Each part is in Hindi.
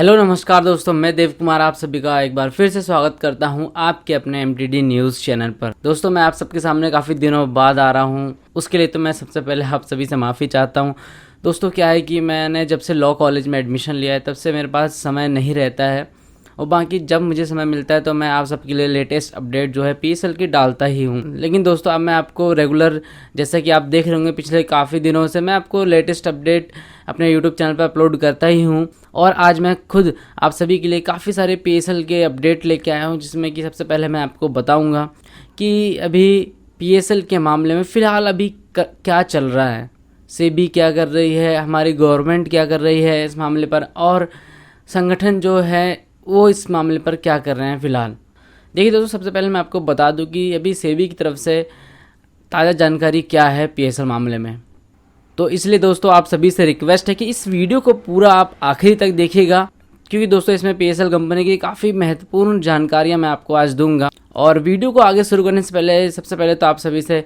हेलो नमस्कार दोस्तों, मैं देव कुमार आप सभी का एक बार फिर से स्वागत करता हूं आपके अपने एमटीडी न्यूज़ चैनल पर। दोस्तों मैं आप सबके सामने काफ़ी दिनों बाद आ रहा हूं, उसके लिए तो मैं सबसे पहले आप सभी से माफ़ी चाहता हूं। दोस्तों क्या है कि मैंने जब से लॉ कॉलेज में एडमिशन लिया है तब से मेरे पास समय नहीं रहता है, और बाकी जब मुझे समय मिलता है तो मैं आप सबके लिए लेटेस्ट अपडेट जो है पीएसएल की डालता ही हूँ। लेकिन दोस्तों अब मैं आपको रेगुलर, जैसा कि आप देख रहे होंगे पिछले काफ़ी दिनों से मैं आपको लेटेस्ट अपडेट अपने यूट्यूब चैनल पर अपलोड करता ही हूँ। और आज मैं खुद आप सभी के लिए काफ़ी सारे पीएसएल के अपडेट लेके आया हूँ, जिसमें कि सबसे पहले मैं आपको बताऊँगा कि अभी पीएसएल के मामले में फ़िलहाल अभी क्या चल रहा है, सेबी क्या कर रही है, हमारी गवर्नमेंट क्या कर रही है इस मामले पर, और संगठन जो है वो इस मामले पर क्या कर रहे हैं फ़िलहाल। देखिए दोस्तों, सबसे पहले मैं आपको बता दूं कि अभी सेबी की तरफ से ताज़ा जानकारी क्या है पीएसएल मामले में। तो इसलिए दोस्तों आप सभी से रिक्वेस्ट है कि इस वीडियो को पूरा आप आखिरी तक देखिएगा, क्योंकि दोस्तों इसमें पीएसएल कंपनी की काफ़ी महत्वपूर्ण जानकारियाँ मैं आपको आज दूंगा। और वीडियो को आगे शुरू करने से पहले सबसे पहले तो आप सभी से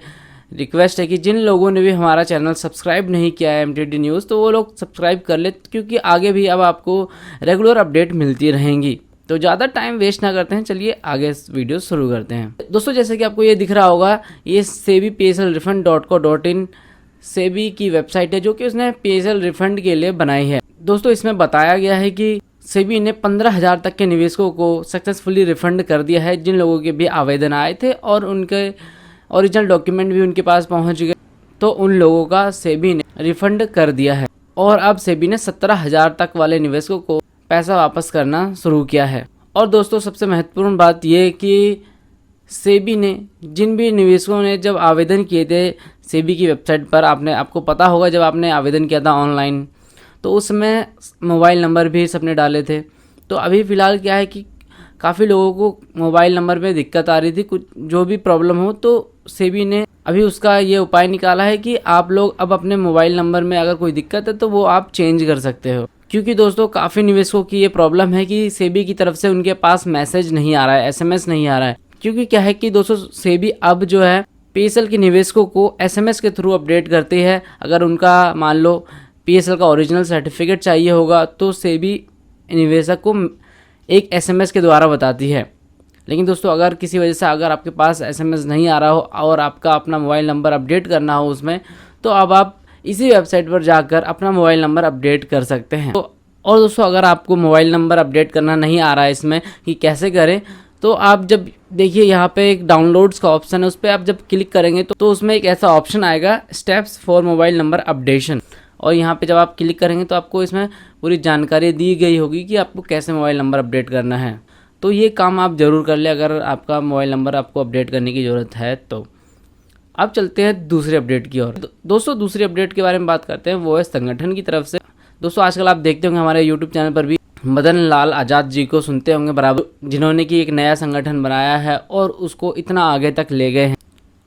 रिक्वेस्ट है कि जिन लोगों ने भी हमारा चैनल सब्सक्राइब नहीं किया है एमटीडी न्यूज़, तो वो लोग सब्सक्राइब कर ले, क्योंकि आगे भी अब आपको रेगुलर अपडेट मिलती रहेंगी। तो ज़्यादा टाइम वेस्ट ना करते हैं, चलिए आगे वीडियो शुरू करते हैं। दोस्तों जैसे कि आपको ये दिख रहा होगा, ये सेबी pslrefund.co.in सेबी की वेबसाइट है, जो कि उसने पीएसएल रिफंड के लिए बनाई है। दोस्तों इसमें बताया गया है कि सेबी ने 15,000 तक के निवेशकों को सक्सेसफुली रिफंड कर दिया है, जिन लोगों के भी आवेदन आए थे और उनके ओरिजिनल डॉक्यूमेंट भी उनके पास पहुंच गए, तो उन लोगों का सेबी ने रिफंड कर दिया है। और अब सेबी ने 17,000 तक वाले निवेशकों को पैसा वापस करना शुरू किया है। और दोस्तों सबसे महत्वपूर्ण बात यह कि सेबी ने जिन भी निवेशकों ने जब आवेदन किए थे सेबी की वेबसाइट पर, आपको पता होगा जब आपने आवेदन किया था ऑनलाइन, तो उसमें मोबाइल नंबर भी सबने डाले थे। तो अभी फ़िलहाल क्या है कि काफ़ी लोगों को मोबाइल नंबर में दिक्कत आ रही थी, कुछ जो भी प्रॉब्लम हो, तो सेबी ने अभी उसका ये उपाय निकाला है कि आप लोग अब अपने मोबाइल नंबर में अगर कोई दिक्कत है तो वो आप चेंज कर सकते हो। क्योंकि दोस्तों काफ़ी निवेशकों की ये प्रॉब्लम है कि सेबी की तरफ से उनके पास मैसेज नहीं आ रहा है, एसएमएस नहीं आ रहा है। क्योंकि क्या है कि दोस्तों सेबी अब जो है पीएसएल के निवेशकों को एसएमएस के थ्रू अपडेट करती है। अगर उनका मान लो पीएसएल का ओरिजिनल सर्टिफिकेट चाहिए होगा तो सेबी निवेशक को एक एसएमएस के द्वारा बताती है। लेकिन दोस्तों अगर किसी वजह से अगर आपके पास एसएमएस नहीं आ रहा हो और आपका अपना मोबाइल नंबर अपडेट करना हो उसमें, तो अब आप इसी वेबसाइट पर जाकर अपना मोबाइल नंबर अपडेट कर सकते हैं। और दोस्तों अगर आपको मोबाइल नंबर अपडेट करना नहीं आ रहा है इसमें कि कैसे करें, तो आप जब देखिए यहाँ पे एक डाउनलोड्स का ऑप्शन है, उस पर आप जब क्लिक करेंगे तो उसमें एक ऐसा ऑप्शन आएगा steps for mobile number updation. और यहाँ पे जब आप क्लिक करेंगे तो आपको इसमें पूरी जानकारी दी गई होगी कि आपको कैसे मोबाइल नंबर अपडेट करना है। तो ये काम आप ज़रूर कर ले अगर आपका मोबाइल नंबर आपको अपडेट करने की ज़रूरत है तो। अब चलते हैं दूसरे अपडेट की ओर। दोस्तों दूसरी अपडेट के बारे में बात करते हैं, वो है संगठन की तरफ से। दोस्तों आजकल आप देखते होंगे हमारे यूट्यूब चैनल पर भी मदन लाल आज़ाद जी को सुनते होंगे बराबर, जिन्होंने कि एक नया संगठन बनाया है और उसको इतना आगे तक ले गए हैं।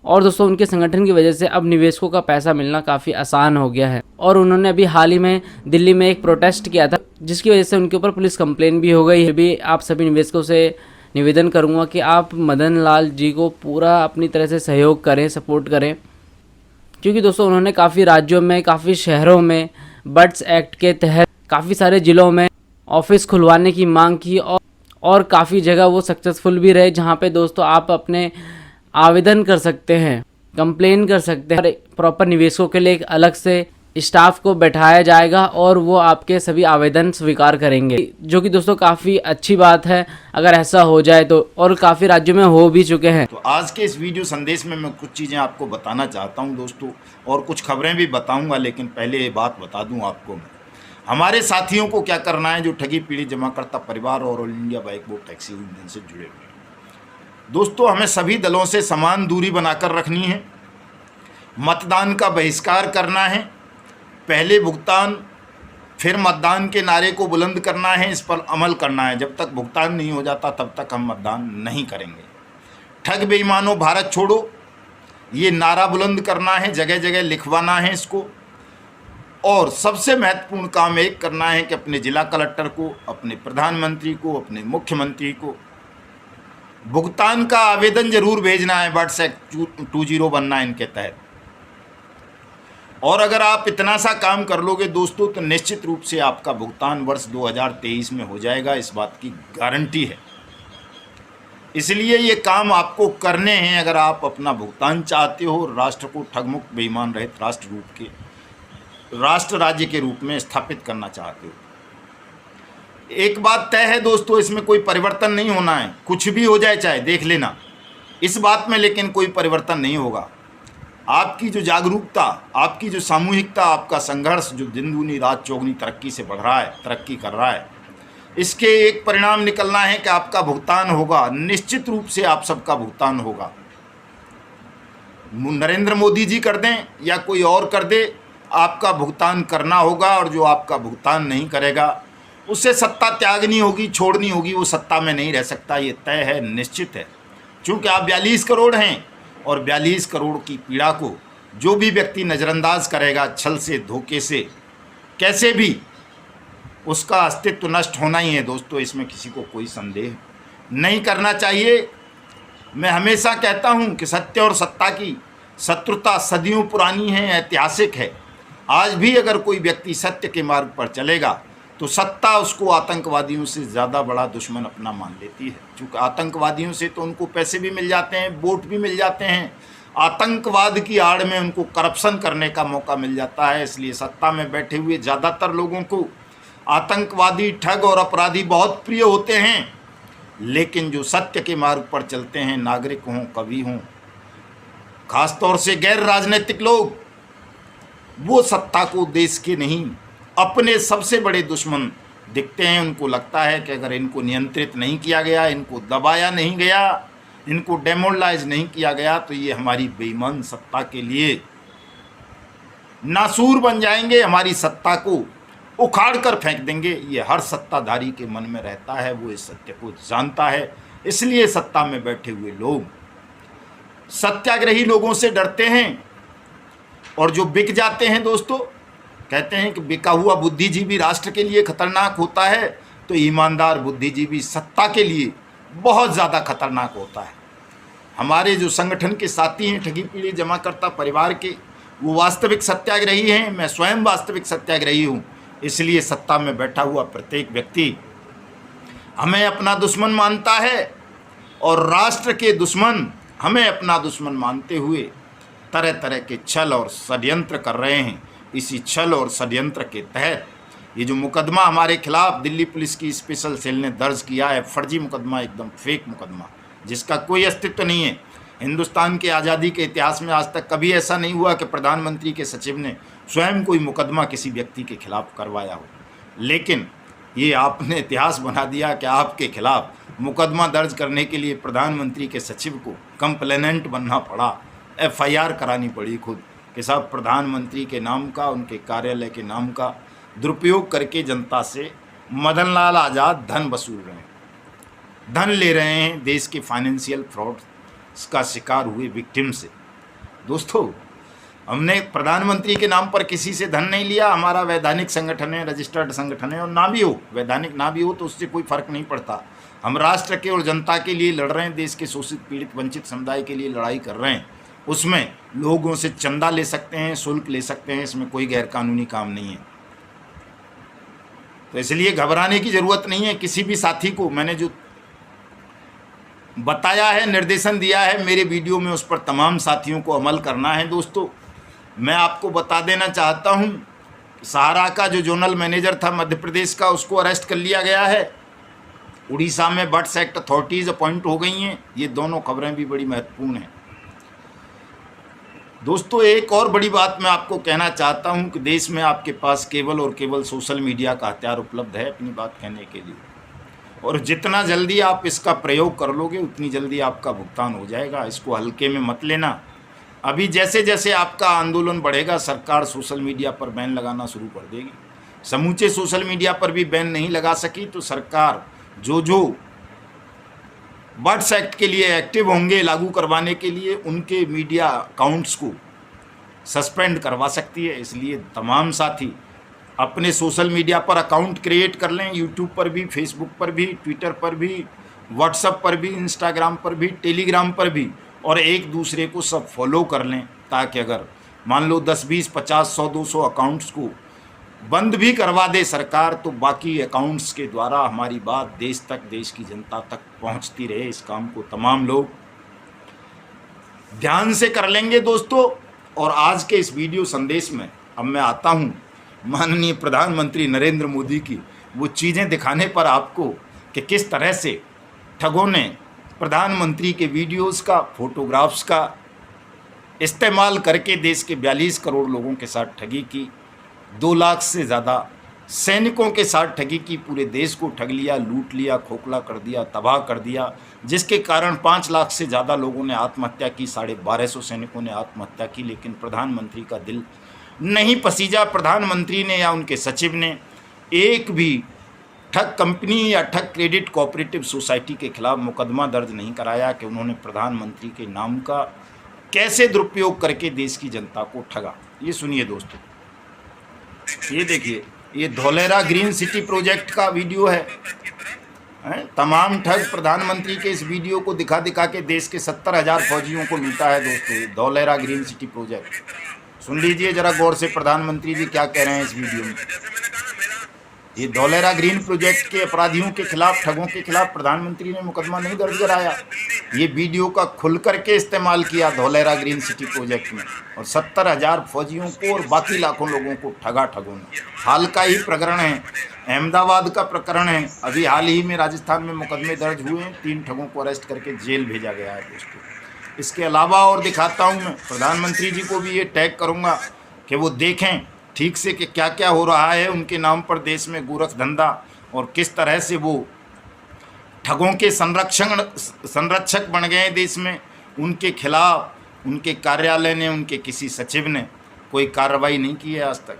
और दोस्तों उनके संगठन की वजह से अब निवेशकों का पैसा मिलना काफ़ी आसान हो गया है। और उन्होंने अभी हाल ही में दिल्ली में एक प्रोटेस्ट किया था, जिसकी वजह से उनके ऊपर पुलिस कंप्लेन भी हो गई है। भी आप सभी निवेशकों से निवेदन करूँगा कि आप मदन लाल जी को पूरा अपनी तरह से सहयोग करें, सपोर्ट करें, क्योंकि दोस्तों उन्होंने काफ़ी राज्यों में, काफ़ी शहरों में बट्स एक्ट के तहत काफ़ी सारे ज़िलों में ऑफिस खुलवाने की मांग की, और काफ़ी जगह वो सक्सेसफुल भी रहे, जहाँ पे दोस्तों आप अपने आवेदन कर सकते हैं, कंप्लेन कर सकते हैं। प्रॉपर निवेशकों के लिए एक अलग से स्टाफ को बैठाया जाएगा और वो आपके सभी आवेदन स्वीकार करेंगे, जो कि दोस्तों काफ़ी अच्छी बात है अगर ऐसा हो जाए तो, और काफ़ी राज्यों में हो भी चुके हैं। तो आज के इस वीडियो संदेश में मैं कुछ चीज़ें आपको बताना चाहता हूं दोस्तों, और कुछ खबरें भी बताऊंगा। लेकिन पहले ये बात बता दूं आपको, हमारे साथियों को क्या करना है जो ठगी पीड़ित जमाकर्ता परिवार और all India bike board taxi union से जुड़े हुए हैं। दोस्तों हमें सभी दलों से समान दूरी बनाकर रखनी है, मतदान का बहिष्कार करना है, पहले भुगतान फिर मतदान के नारे को बुलंद करना है, इस पर अमल करना है। जब तक भुगतान नहीं हो जाता तब तक हम मतदान नहीं करेंगे। ठग बेईमानों भारत छोड़ो, ये नारा बुलंद करना है, जगह जगह लिखवाना है इसको। और सबसे महत्वपूर्ण काम एक करना है कि अपने जिला कलेक्टर को, अपने प्रधानमंत्री को, अपने मुख्यमंत्री को भुगतान का आवेदन जरूर भेजना है व्हाट्सएप 2019 के तहत। और अगर आप इतना सा काम कर लोगे दोस्तों तो निश्चित रूप से आपका भुगतान वर्ष 2023 में हो जाएगा, इस बात की गारंटी है। इसलिए ये काम आपको करने हैं अगर आप अपना भुगतान चाहते हो, राष्ट्र को ठगमुक्त बेईमान रहित राष्ट्र राज्य के रूप में स्थापित करना चाहते हो। एक बात तय है दोस्तों, इसमें कोई परिवर्तन नहीं होना है, कुछ भी हो जाए चाहे देख लेना, इस बात में लेकिन कोई परिवर्तन नहीं होगा। आपकी जो जागरूकता, आपकी जो सामूहिकता, आपका संघर्ष जो दिन दूनी रात चौगुनी तरक्की से बढ़ रहा है, तरक्की कर रहा है, इसके एक परिणाम निकलना है कि आपका भुगतान होगा, निश्चित रूप से आप सबका भुगतान होगा। नरेंद्र मोदी जी कर दें या कोई और कर दे, आपका भुगतान करना होगा। और जो आपका भुगतान नहीं करेगा उससे सत्ता त्यागनी होगी, छोड़नी होगी, वो सत्ता में नहीं रह सकता, ये तय है, निश्चित है। क्योंकि आप 42 करोड़ हैं और 42 करोड़ की पीड़ा को जो भी व्यक्ति नज़रअंदाज करेगा, छल से, धोखे से, कैसे भी, उसका अस्तित्व नष्ट होना ही है दोस्तों, इसमें किसी को कोई संदेह नहीं करना चाहिए। मैं हमेशा कहता हूं कि सत्य और सत्ता की शत्रुता सदियों पुरानी है, ऐतिहासिक है। आज भी अगर कोई व्यक्ति सत्य के मार्ग पर चलेगा तो सत्ता उसको आतंकवादियों से ज़्यादा बड़ा दुश्मन अपना मान लेती है। क्योंकि आतंकवादियों से तो उनको पैसे भी मिल जाते हैं, वोट भी मिल जाते हैं, आतंकवाद की आड़ में उनको करप्शन करने का मौका मिल जाता है। इसलिए सत्ता में बैठे हुए ज़्यादातर लोगों को आतंकवादी, ठग और अपराधी बहुत प्रिय होते हैं। लेकिन जो सत्य के मार्ग पर चलते हैं, नागरिक हों, कवि हों, खासतौर से गैर राजनीतिक लोग, वो सत्ता को देश के नहीं अपने सबसे बड़े दुश्मन दिखते हैं। उनको लगता है कि अगर इनको नियंत्रित नहीं किया गया, इनको दबाया नहीं गया, इनको डेमोरलाइज नहीं किया गया तो ये हमारी बेईमान सत्ता के लिए नासूर बन जाएंगे, हमारी सत्ता को उखाड़ कर फेंक देंगे। ये हर सत्ताधारी के मन में रहता है, वो इस सत्य को जानता है। इसलिए सत्ता में बैठे हुए लोग सत्याग्रही लोगों से डरते हैं। और जो बिक जाते हैं दोस्तों, कहते हैं कि बिका हुआ बुद्धिजीवी राष्ट्र के लिए खतरनाक होता है, तो ईमानदार बुद्धिजीवी सत्ता के लिए बहुत ज़्यादा खतरनाक होता है। हमारे जो संगठन के साथी हैं, ठगी पीढ़ी जमाकर्ता परिवार के, वो वास्तविक सत्याग्रही हैं। मैं स्वयं वास्तविक सत्याग्रही हूँ। इसलिए सत्ता में बैठा हुआ प्रत्येक व्यक्ति हमें अपना दुश्मन मानता है और राष्ट्र के दुश्मन हमें अपना दुश्मन मानते हुए तरह तरह के छल और षड्यंत्र कर रहे हैं। इसी छल और षड्यंत्र के तहत ये जो मुकदमा हमारे खिलाफ दिल्ली पुलिस की स्पेशल सेल ने दर्ज किया है, फर्जी मुकदमा, एकदम फेक मुकदमा, जिसका कोई अस्तित्व नहीं है। हिंदुस्तान के आज़ादी के इतिहास में आज तक कभी ऐसा नहीं हुआ कि प्रधानमंत्री के सचिव ने स्वयं कोई मुकदमा किसी व्यक्ति के खिलाफ करवाया हो। लेकिन ये आपने इतिहास बना दिया कि आपके खिलाफ मुकदमा दर्ज करने के लिए प्रधानमंत्री के सचिव को कंप्लेनेंट बनना पड़ा, FIR करानी पड़ी खुद, कि साहब प्रधानमंत्री के नाम का, उनके कार्यालय के नाम का दुरुपयोग करके जनता से मदन लाल आज़ाद धन वसूल रहे हैं, धन ले रहे हैं देश के फाइनेंशियल फ्रॉड का शिकार हुए विक्टिम से। दोस्तों, हमने प्रधानमंत्री के नाम पर किसी से धन नहीं लिया। हमारा वैधानिक संगठन है, रजिस्टर्ड संगठन है, और ना भी हो, वैधानिक ना भी हो तो उससे कोई फर्क नहीं पड़ता। हम राष्ट्र के और जनता के लिए लड़ रहे हैं, देश के शोषित, पीड़ित, वंचित समुदाय के लिए लड़ाई कर रहे हैं। उसमें लोगों से चंदा ले सकते हैं, शुल्क ले सकते हैं, इसमें कोई गैरकानूनी काम नहीं है। तो इसलिए घबराने की ज़रूरत नहीं है। किसी भी साथी को मैंने जो बताया है, निर्देशन दिया है मेरे वीडियो में, उस पर तमाम साथियों को अमल करना है। दोस्तों, मैं आपको बता देना चाहता हूं, सहारा का जो जोनल मैनेजर था मध्य प्रदेश का, उसको अरेस्ट कर लिया गया है। उड़ीसा में बर्ड्स एक्ट अथॉरिटीज़ अपॉइंट हो गई हैं। ये दोनों खबरें भी बड़ी महत्वपूर्ण हैं। दोस्तों, एक और बड़ी बात मैं आपको कहना चाहता हूं कि देश में आपके पास केवल और केवल सोशल मीडिया का हथियार उपलब्ध है अपनी बात कहने के लिए, और जितना जल्दी आप इसका प्रयोग कर लोगे उतनी जल्दी आपका भुगतान हो जाएगा। इसको हल्के में मत लेना। अभी जैसे जैसे आपका आंदोलन बढ़ेगा, सरकार सोशल मीडिया पर बैन लगाना शुरू कर देगी। समूचे सोशल मीडिया पर भी बैन नहीं लगा सकी तो सरकार जो बर्ड्स एक्ट के लिए एक्टिव होंगे लागू करवाने के लिए, उनके मीडिया अकाउंट्स को सस्पेंड करवा सकती है। इसलिए तमाम साथी अपने सोशल मीडिया पर अकाउंट क्रिएट कर लें, यूट्यूब पर भी, फेसबुक पर भी, ट्विटर पर भी, व्हाट्सएप पर भी, इंस्टाग्राम पर भी, टेलीग्राम पर भी, और एक दूसरे को सब फॉलो कर लें, ताकि अगर मान लो 10, 20, 50, 100, 200 अकाउंट्स को बंद भी करवा दे सरकार, तो बाकी अकाउंट्स के द्वारा हमारी बात देश तक, देश की जनता तक पहुंचती रहे। इस काम को तमाम लोग ध्यान से कर लेंगे दोस्तों। और आज के इस वीडियो संदेश में अब मैं आता हूं माननीय प्रधानमंत्री नरेंद्र मोदी की वो चीज़ें दिखाने पर आपको कि किस तरह से ठगों ने प्रधानमंत्री के वीडियोस का, फोटोग्राफ्स का इस्तेमाल करके देश के 42 करोड़ लोगों के साथ ठगी की, 2 लाख से ज़्यादा सैनिकों के साथ ठगी की, पूरे देश को ठग लिया, लूट लिया, खोखला कर दिया, तबाह कर दिया, जिसके कारण 5 लाख से ज़्यादा लोगों ने आत्महत्या की, 1250 सैनिकों ने आत्महत्या की। लेकिन प्रधानमंत्री का दिल नहीं पसीजा। प्रधानमंत्री ने या उनके सचिव ने एक भी ठग कंपनी या ठग क्रेडिट कोऑपरेटिव सोसाइटी के खिलाफ मुकदमा दर्ज नहीं कराया कि उन्होंने प्रधानमंत्री के नाम का कैसे दुरुपयोग करके देश की जनता को ठगा। ये सुनिए दोस्तों, ये देखिए, ये धौलेरा ग्रीन सिटी प्रोजेक्ट का वीडियो है। तमाम ठग प्रधानमंत्री के इस वीडियो को दिखा दिखा के देश के 70,000 फौजियों को लूटा है दोस्तों। धौलेरा ग्रीन सिटी प्रोजेक्ट सुन लीजिए जरा गौर से प्रधानमंत्री जी क्या कह रहे हैं इस वीडियो में। ये धौलेरा ग्रीन प्रोजेक्ट के अपराधियों के खिलाफ, ठगों के खिलाफ प्रधानमंत्री ने मुकदमा नहीं दर्ज कराया। ये वीडियो का खुल करके इस्तेमाल किया धौलेरा ग्रीन सिटी प्रोजेक्ट में, और 70,000 फौजियों को और बाकी लाखों लोगों को ठगा ठगों ने। हाल का ही प्रकरण है, अहमदाबाद का प्रकरण है। अभी हाल ही में राजस्थान में मुकदमे दर्ज हुए हैं, 3 ठगों को अरेस्ट करके जेल भेजा गया है दोस्तों। इसके अलावा और दिखाता हूँ मैं, प्रधानमंत्री जी को भी ये टैग करूँगा कि वो देखें ठीक से कि क्या क्या हो रहा है उनके नाम पर देश में गोरख धंधा, और किस तरह से वो ठगों के संरक्षक बन गए देश में। उनके खिलाफ उनके कार्यालय ने, उनके किसी सचिव ने कोई कार्रवाई नहीं की है आज तक।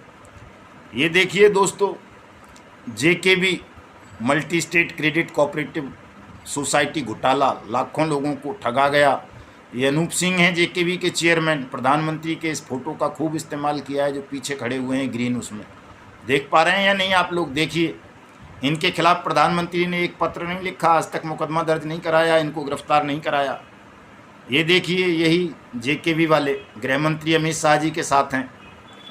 ये देखिए दोस्तों, JKB multi state credit cooperative society घोटाला, लाखों लोगों को ठगा गया। ये अनूप सिंह हैं जेकेबी के चेयरमैन। प्रधानमंत्री के इस फोटो का खूब इस्तेमाल किया है, जो पीछे खड़े हुए हैं ग्रीन, उसमें देख पा रहे हैं या नहीं आप लोग? देखिए, इनके खिलाफ प्रधानमंत्री ने एक पत्र नहीं लिखा, आज तक मुकदमा दर्ज नहीं कराया, इनको गिरफ्तार नहीं कराया। ये देखिए, यही जेकेबी वाले गृह मंत्री अमित शाह जी के साथ हैं।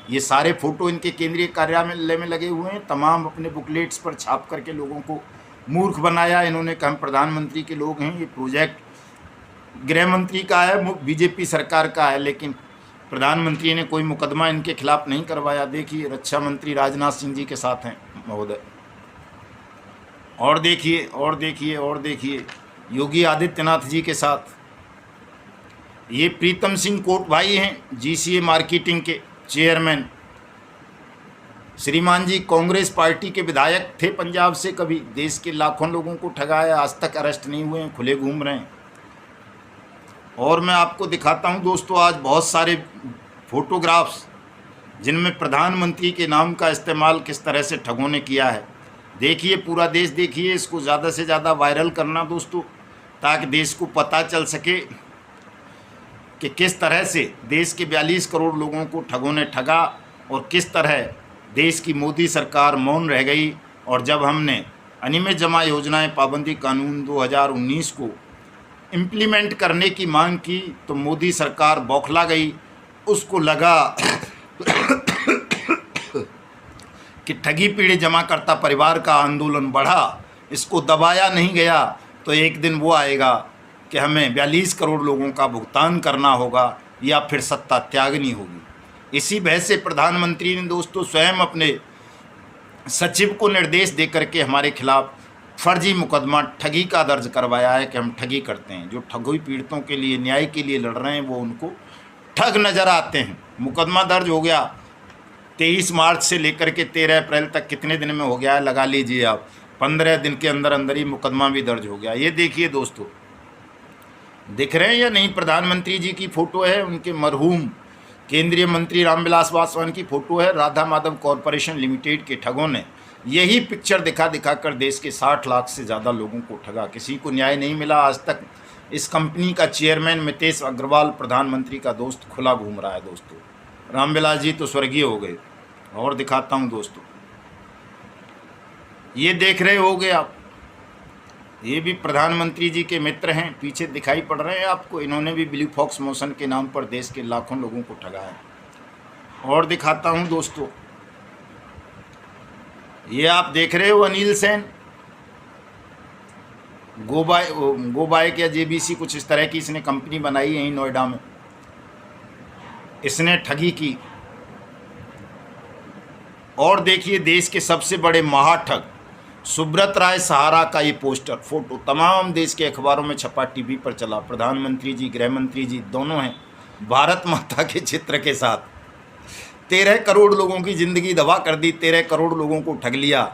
ये सारे फोटो इनके केंद्रीय कार्यालय में लगे हुए हैं। तमाम अपने बुकलेट्स पर छाप करके लोगों को मूर्ख बनाया इन्होंने कि हम प्रधानमंत्री के लोग हैं। ये प्रोजेक्ट गृह मंत्री का है, बीजेपी सरकार का है, लेकिन प्रधानमंत्री ने कोई मुकदमा इनके खिलाफ नहीं करवाया। देखिए, रक्षा मंत्री राजनाथ सिंह जी के साथ हैं महोदय। और देखिए, और देखिए, और देखिए, योगी आदित्यनाथ जी के साथ। ये प्रीतम सिंह कोट भाई हैं, जीसीए मार्केटिंग के चेयरमैन। श्रीमान जी कांग्रेस पार्टी के विधायक थे पंजाब से, कभी देश के लाखों लोगों को ठगाया, आज तक अरेस्ट नहीं हुए हैं, खुले घूम रहे हैं। और मैं आपको दिखाता हूं दोस्तों आज बहुत सारे फोटोग्राफ्स जिनमें प्रधानमंत्री के नाम का इस्तेमाल किस तरह से ठगों ने किया है। देखिए, पूरा देश देखिए, इसको ज़्यादा से ज़्यादा वायरल करना दोस्तों, ताकि देश को पता चल सके कि किस तरह से देश के 42 करोड़ लोगों को ठगों ने ठगा, और किस तरह देश की मोदी सरकार मौन रह गई। और जब हमने अनियमित जमा योजनाएं पाबंदी कानून 2019 को इम्प्लीमेंट करने की मांग की, तो मोदी सरकार बौखला गई। उसको लगा कि ठगी पीड़ित जमाकर्ता परिवार का आंदोलन बढ़ा, इसको दबाया नहीं गया, तो एक दिन वो आएगा कि हमें 42 करोड़ लोगों का भुगतान करना होगा या फिर सत्ता त्यागनी होगी। इसी बहस से प्रधानमंत्री ने दोस्तों स्वयं अपने सचिव को निर्देश दे करके हमारे खिलाफ फर्जी मुकदमा ठगी का दर्ज करवाया है कि हम ठगी करते हैं। जो ठगी पीड़ितों के लिए, न्याय के लिए लड़ रहे हैं, वो उनको ठग नज़र आते हैं। मुकदमा दर्ज हो गया 23 मार्च से लेकर के 13 अप्रैल तक, कितने दिन में हो गया है लगा लीजिए आप, 15 दिन के अंदर अंदर ही मुकदमा भी दर्ज हो गया। ये देखिए दोस्तों, दिख रहे हैं या नहीं? प्रधानमंत्री जी की फ़ोटो है, उनके मरहूम केंद्रीय मंत्री रामविलास पासवान की फ़ोटो है। राधा माधव कॉरपोरेशन लिमिटेड के ठगों ने यही पिक्चर दिखा दिखा कर देश के 60 लाख से ज़्यादा लोगों को ठगा। किसी को न्याय नहीं मिला आज तक। इस कंपनी का चेयरमैन मितेश अग्रवाल, प्रधानमंत्री का दोस्त, खुला घूम रहा है दोस्तों। रामविलास जी तो स्वर्गीय हो गए। और दिखाता हूं दोस्तों, ये देख रहे होगे आप, ये भी प्रधानमंत्री जी के मित्र हैं, पीछे दिखाई पड़ रहे हैं आपको। इन्होंने भी ब्लू फॉक्स मोशन के नाम पर देश के लाखों लोगों को ठगा है। और दिखाता हूं दोस्तों, ये आप देख रहे हो अनिल सेन, गोबाइक या जेबीसी कुछ इस तरह की इसने कंपनी बनाई है यहीं नोएडा में। इसने ठगी की। और देखिए देश के सबसे बड़े महाठग सुब्रत राय सहारा का ये पोस्टर फोटो तमाम देश के अखबारों में छपा, टीवी पर चला। प्रधानमंत्री जी, गृह मंत्री जी दोनों हैं भारत माता के चित्र के साथ। 13 करोड़ लोगों की ज़िंदगी दबा कर दी, 13 करोड़ लोगों को ठग लिया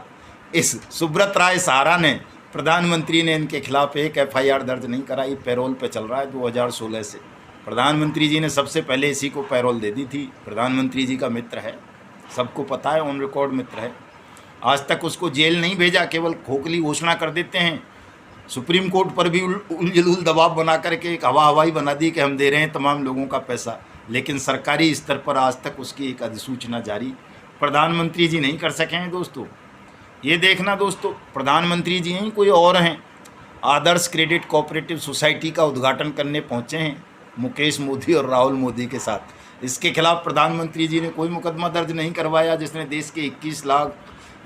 इस सुब्रत राय सहारा ने। प्रधानमंत्री ने इनके खिलाफ एक एफआईआर दर्ज नहीं कराई, पैरोल पे चल रहा है 2016 से। प्रधानमंत्री जी ने सबसे पहले इसी को पैरोल दे दी थी। प्रधानमंत्री जी का मित्र है, सबको पता है, ऑन रिकॉर्ड मित्र है। आज तक उसको जेल नहीं भेजा, केवल खोखली घोषणा कर देते हैं। सुप्रीम कोर्ट पर भी उल दबाव बना करके एक हवाई बना दी कि हम दे रहे हैं तमाम लोगों का पैसा, लेकिन सरकारी स्तर पर आज तक उसकी एक अधिसूचना जारी प्रधानमंत्री जी नहीं कर सके हैं दोस्तों। ये देखना दोस्तों, प्रधानमंत्री जी हैं कोई और हैं। आदर्श क्रेडिट कोऑपरेटिव सोसाइटी का उद्घाटन करने पहुंचे हैं मुकेश मोदी और राहुल मोदी के साथ। इसके खिलाफ प्रधानमंत्री जी ने कोई मुकदमा दर्ज नहीं करवाया, जिसने देश के 21 लाख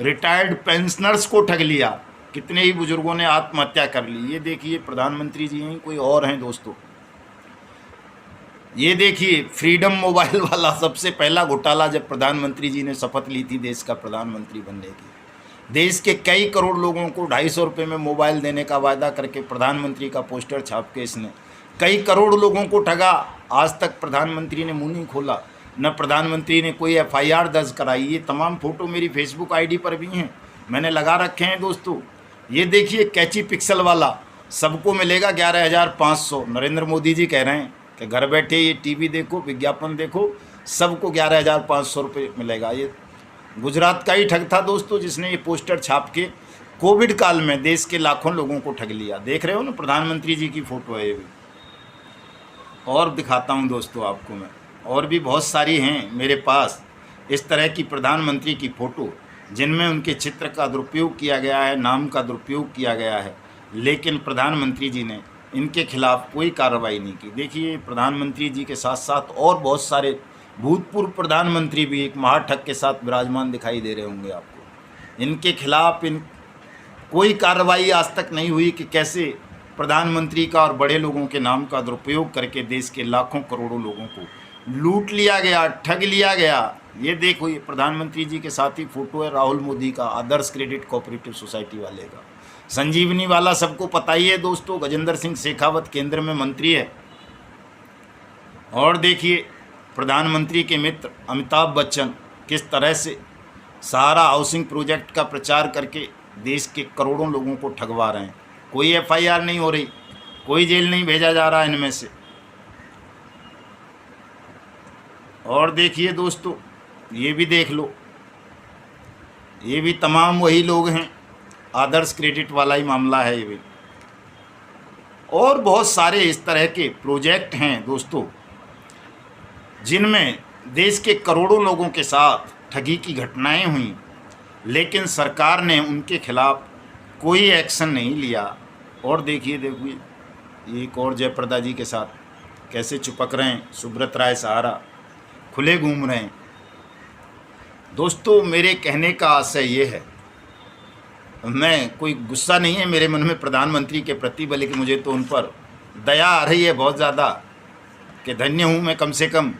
रिटायर्ड पेंशनर्स को ठग लिया। कितने ही बुजुर्गों ने आत्महत्या कर ली। ये देखिए प्रधानमंत्री जी हैं कोई और हैं दोस्तों। ये देखिए फ्रीडम मोबाइल वाला सबसे पहला घोटाला, जब प्रधानमंत्री जी ने शपथ ली थी देश का प्रधानमंत्री बनने की। देश के कई करोड़ लोगों को 250 रुपये में मोबाइल देने का वायदा करके प्रधानमंत्री का पोस्टर छाप के इसने कई करोड़ लोगों को ठगा। आज तक प्रधानमंत्री ने मुंह नहीं खोला, न प्रधानमंत्री ने कोई एफआईआर दर्ज कराई। ये तमाम फ़ोटो मेरी फेसबुक आईडी पर भी हैं, मैंने लगा रखे हैं दोस्तों। ये देखिए कैची पिक्सल वाला, सबको मिलेगा 11,500। नरेंद्र मोदी जी कह रहे हैं कि घर बैठे ये टीवी देखो, विज्ञापन देखो, सबको 11,500 रुपये मिलेगा। ये गुजरात का ही ठग था दोस्तों, जिसने ये पोस्टर छाप के कोविड काल में देश के लाखों लोगों को ठग लिया। देख रहे हो ना, प्रधानमंत्री जी की फ़ोटो है ये भी। और दिखाता हूँ दोस्तों आपको मैं, और भी बहुत सारी हैं मेरे पास इस तरह की प्रधानमंत्री की फ़ोटो, जिनमें उनके चित्र का दुरुपयोग किया गया है, नाम का दुरुपयोग किया गया है, लेकिन प्रधानमंत्री जी ने इनके खिलाफ कोई कार्रवाई नहीं की। देखिए प्रधानमंत्री जी के साथ साथ और बहुत सारे भूतपूर्व प्रधानमंत्री भी एक महाठग के साथ विराजमान दिखाई दे रहे होंगे आपको। इनके खिलाफ कोई कार्रवाई आज तक नहीं हुई कि कैसे प्रधानमंत्री का और बड़े लोगों के नाम का दुरुपयोग करके देश के लाखों करोड़ों लोगों को लूट लिया गया, ठग लिया गया। ये देखो, ये प्रधानमंत्री जी के साथ ही फ़ोटो है राहुल मोदी का, आदर्श क्रेडिट कोऑपरेटिव सोसाइटी वाले का। संजीवनी वाला सबको पता ही है दोस्तों, गजेंद्र सिंह शेखावत केंद्र में मंत्री है। और देखिए प्रधानमंत्री के मित्र अमिताभ बच्चन किस तरह से सहारा हाउसिंग प्रोजेक्ट का प्रचार करके देश के करोड़ों लोगों को ठगवा रहे हैं। कोई एफआईआर नहीं हो रही, कोई जेल नहीं भेजा जा रहा इनमें से। और देखिए दोस्तों, ये भी देख लो, ये भी तमाम वही लोग हैं, आदर्श क्रेडिट वाला ही मामला है ये भी। और बहुत सारे इस तरह के प्रोजेक्ट हैं दोस्तों, जिनमें देश के करोड़ों लोगों के साथ ठगी की घटनाएं हुई, लेकिन सरकार ने उनके खिलाफ कोई एक्शन नहीं लिया। और देखिए एक और जयप्रदा जी के साथ कैसे चिपक रहे हैं, सुब्रत राय सहारा खुले घूम रहे हैं। दोस्तों मेरे कहने का आशय ये है, मैं कोई गुस्सा नहीं है मेरे मन में प्रधानमंत्री के प्रति, बल्कि मुझे तो उन पर दया आ रही है बहुत ज़्यादा कि धन्य हूँ मैं, कम से कम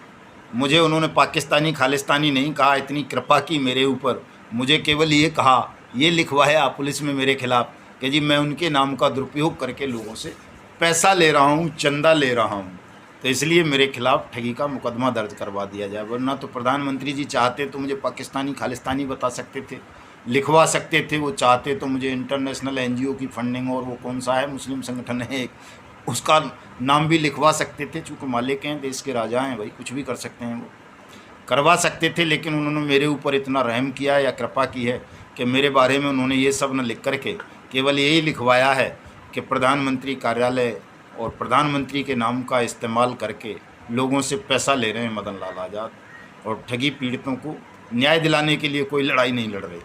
मुझे उन्होंने पाकिस्तानी खालिस्तानी नहीं कहा, इतनी कृपा की मेरे ऊपर। मुझे केवल ये कहा, ये लिखवाया पुलिस में मेरे खिलाफ कि जी मैं उनके नाम का दुरुपयोग करके लोगों से पैसा ले रहा हूँ, चंदा ले रहा हूँ, तो इसलिए मेरे खिलाफ ठगी का मुकदमा दर्ज करवा दिया जाए। वरना तो प्रधानमंत्री जी चाहते तो मुझे पाकिस्तानी खालिस्तानी बता सकते थे, लिखवा सकते थे। वो चाहते तो मुझे इंटरनेशनल एनजीओ की फंडिंग, और वो कौन सा है मुस्लिम संगठन है एक, उसका नाम भी लिखवा सकते थे। चूँकि मालिक हैं, देश के राजा हैं भाई, कुछ भी कर सकते हैं, वो करवा सकते थे। लेकिन उन्होंने मेरे ऊपर इतना रहम किया या कृपा की है कि मेरे बारे में उन्होंने ये सब न लिख करके केवल यही लिखवाया है कि प्रधानमंत्री कार्यालय और प्रधानमंत्री के नाम का इस्तेमाल करके लोगों से पैसा ले रहे हैं मदन लाल आज़ाद, और ठगी पीड़ितों को न्याय दिलाने के लिए कोई लड़ाई नहीं लड़ रहे।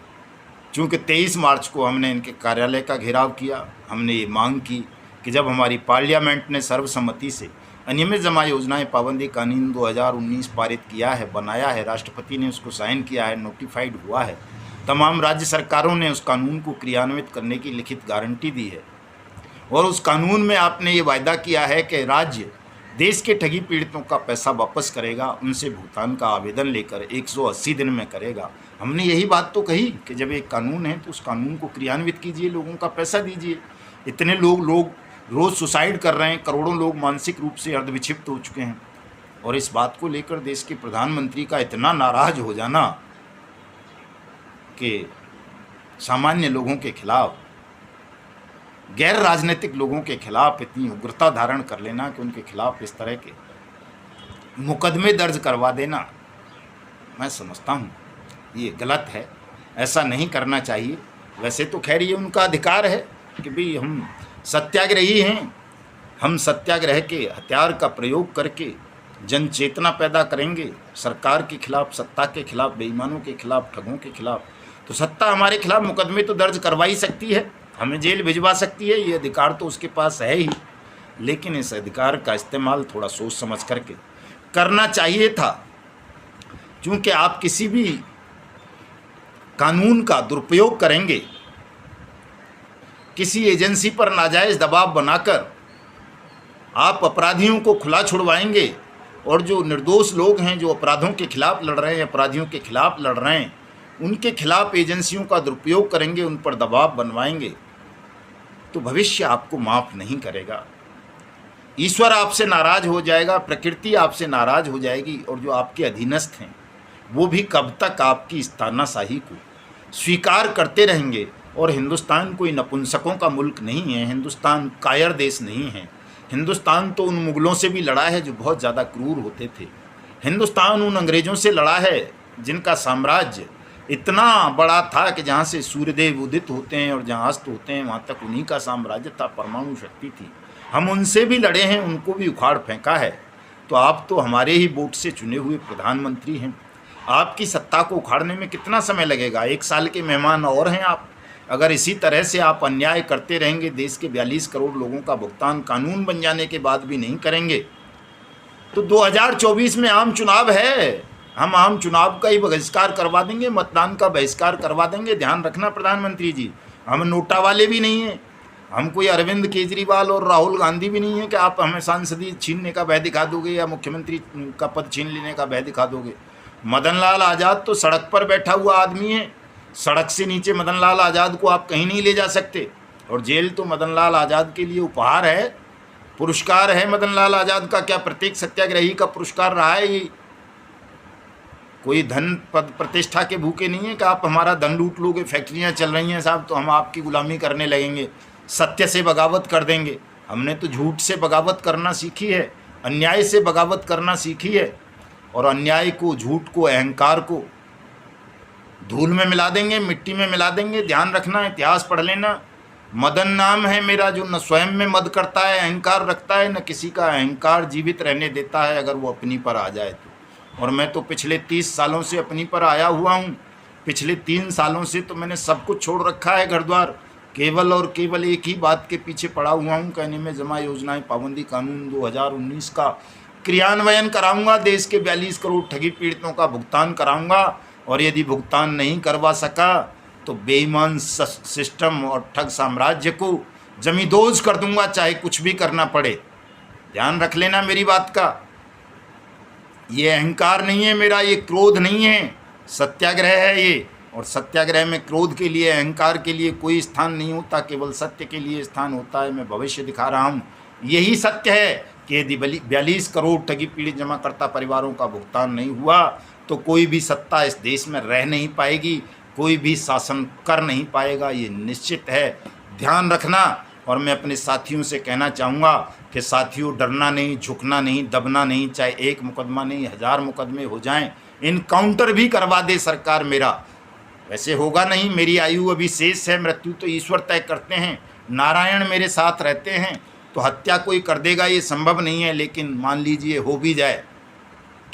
चूँकि 23 मार्च को हमने इनके कार्यालय का घेराव किया, हमने ये मांग की कि जब हमारी पार्लियामेंट ने सर्वसम्मति से अनियमित जमा योजनाएं पाबंदी कानून 2019 पारित किया है, बनाया है, राष्ट्रपति ने उसको साइन किया है, नोटिफाइड हुआ है। तमाम राज्य सरकारों ने उस कानून को क्रियान्वित करने की लिखित गारंटी दी है और उस कानून में आपने ये वायदा किया है कि राज्य देश के ठगी पीड़ितों का पैसा वापस करेगा, उनसे भुगतान का आवेदन लेकर 180 दिन में करेगा। हमने यही बात तो कही कि जब एक कानून है तो उस कानून को क्रियान्वित कीजिए, लोगों का पैसा दीजिए। इतने लोग रोज़ सुसाइड कर रहे हैं, करोड़ों लोग मानसिक रूप से अर्धविक्षिप्त हो चुके हैं और इस बात को लेकर देश के प्रधानमंत्री का इतना नाराज हो जाना कि सामान्य लोगों के खिलाफ, गैर राजनीतिक लोगों के खिलाफ इतनी उग्रता धारण कर लेना कि उनके खिलाफ इस तरह के मुकदमे दर्ज करवा देना, मैं समझता हूँ ये गलत है, ऐसा नहीं करना चाहिए। वैसे तो खैर ये उनका अधिकार है कि भाई हम सत्याग्रही हैं, हम सत्याग्रह के हथियार का प्रयोग करके जन चेतना पैदा करेंगे सरकार के खिलाफ, सत्ता के खिलाफ, बेईमानों के खिलाफ, ठगों के खिलाफ। तो सत्ता हमारे खिलाफ मुकदमे तो दर्ज करवा ही सकती है, हमें जेल भिजवा सकती है, ये अधिकार तो उसके पास है ही। लेकिन इस अधिकार का इस्तेमाल थोड़ा सोच समझ करके करना चाहिए था, क्योंकि आप किसी भी कानून का दुरुपयोग करेंगे, किसी एजेंसी पर नाजायज़ दबाव बनाकर आप अपराधियों को खुला छुड़वाएंगे और जो निर्दोष लोग हैं, जो अपराधों के खिलाफ लड़ रहे हैं, अपराधियों के खिलाफ लड़ रहे हैं, उनके खिलाफ एजेंसियों का दुरुपयोग करेंगे, उन पर दबाव बनवाएंगे, तो भविष्य आपको माफ़ नहीं करेगा। ईश्वर आपसे नाराज़ हो जाएगा, प्रकृति आपसे नाराज़ हो जाएगी और जो आपके अधीनस्थ हैं वो भी कब तक आपकी इस तानाशाही को स्वीकार करते रहेंगे। और हिंदुस्तान कोई नपुंसकों का मुल्क नहीं है, हिंदुस्तान कायर देश नहीं है। हिंदुस्तान तो उन मुगलों से भी लड़ा है जो बहुत ज़्यादा क्रूर होते थे। हिंदुस्तान उन अंग्रेज़ों से लड़ा है जिनका साम्राज्य इतना बड़ा था कि जहाँ से सूर्यदेव उदित होते हैं और जहाँ अस्त होते हैं वहाँ तक उन्हीं का साम्राज्य था, परमाणु शक्ति थी। हम उनसे भी लड़े हैं, उनको भी उखाड़ फेंका है। तो आप तो हमारे ही वोट से चुने हुए प्रधानमंत्री हैं, आपकी सत्ता को उखाड़ने में कितना समय लगेगा? 1 साल के मेहमान और हैं आप। अगर इसी तरह से आप अन्याय करते रहेंगे, देश के 42 करोड़ लोगों का भुगतान कानून बन जाने के बाद भी नहीं करेंगे, तो 2024 में आम चुनाव है, हम आम चुनाव का ही बहिष्कार करवा देंगे, मतदान का बहिष्कार करवा देंगे। ध्यान रखना प्रधानमंत्री जी, हम नोटा वाले भी नहीं हैं, हम कोई अरविंद केजरीवाल और राहुल गांधी भी नहीं है कि आप हमें सांसदी छीनने का भय दिखा दोगे या मुख्यमंत्री का पद छीन लेने का भय दिखा दोगे। मदन लाल आज़ाद तो सड़क पर बैठा हुआ आदमी है, सड़क से नीचे मदन लाल आज़ाद को आप कहीं नहीं ले जा सकते। और जेल तो मदन लाल आज़ाद के लिए उपहार है, पुरस्कार है। मदन लाल आज़ाद का क्या प्रत्येक सत्याग्रही का पुरस्कार रहा है? ये कोई धन पद प्रतिष्ठा के भूखे नहीं है कि आप हमारा धन लूट लोगे, फैक्ट्रियाँ चल रही हैं साहब तो हम आपकी गुलामी करने लगेंगे, सत्य से बगावत कर देंगे। हमने तो झूठ से बगावत करना सीखी है, अन्याय से बगावत करना सीखी है और अन्याय को, झूठ को, अहंकार को धूल में मिला देंगे, मिट्टी में मिला देंगे। ध्यान रखना, इतिहास पढ़ लेना। मदन नाम है मेरा जो न स्वयं में मद करता है, अहंकार रखता है, न किसी का अहंकार जीवित रहने देता है अगर वो अपनी पर आ जाए तो। और मैं तो पिछले 30 सालों से अपनी पर आया हुआ हूँ। पिछले 3 सालों से तो मैंने सब कुछ छोड़ रखा है, घर द्वार, केवल और केवल एक ही बात के पीछे पड़ा हुआ हूँ, कहने में जमा योजनाएं पाबंदी कानून 2019 का क्रियान्वयन कराऊंगा, देश के 42 करोड़ ठगी पीड़ितों का भुगतान कराऊंगा और यदि भुगतान नहीं करवा सका तो बेईमान सिस्टम और ठग साम्राज्य को जमींदोज कर दूंगा, चाहे कुछ भी करना पड़े। ध्यान रख लेना मेरी बात का। ये अहंकार नहीं है मेरा, ये क्रोध नहीं है, सत्याग्रह है ये। और सत्याग्रह में क्रोध के लिए, अहंकार के लिए कोई स्थान नहीं होता, केवल सत्य के लिए स्थान होता है। मैं भविष्य दिखा रहा हूँ, यही सत्य है कि यदि 42 करोड़ ठगी पीड़ित जमाकर्ता परिवारों का भुगतान नहीं हुआ तो कोई भी सत्ता इस देश में रह नहीं पाएगी, कोई भी शासन कर नहीं पाएगा, ये निश्चित है। ध्यान रखना। और मैं अपने साथियों से कहना चाहूँगा कि साथियों, डरना नहीं, झुकना नहीं, दबना नहीं, चाहे एक मुकदमा नहीं 1000 मुकदमे हो जाएं, इनकाउंटर भी करवा दे सरकार मेरा। वैसे होगा नहीं, मेरी आयु अभी शेष है, मृत्यु तो ईश्वर तय करते हैं, नारायण मेरे साथ रहते हैं, तो हत्या कोई कर देगा ये संभव नहीं है। लेकिन मान लीजिए हो भी जाए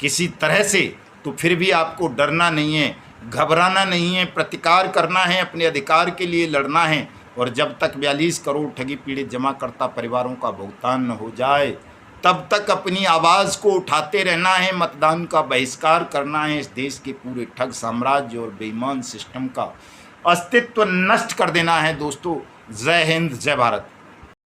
किसी तरह से, तो फिर भी आपको डरना नहीं है, घबराना नहीं है, प्रतिकार करना है, अपने अधिकार के लिए लड़ना है। और जब तक 42 करोड़ ठगी पीड़ित जमाकर्ता परिवारों का भुगतान न हो जाए तब तक अपनी आवाज़ को उठाते रहना है, मतदान का बहिष्कार करना है, इस देश के पूरे ठग साम्राज्य और बेईमान सिस्टम का अस्तित्व नष्ट कर देना है दोस्तों। जय हिंद, जय भारत।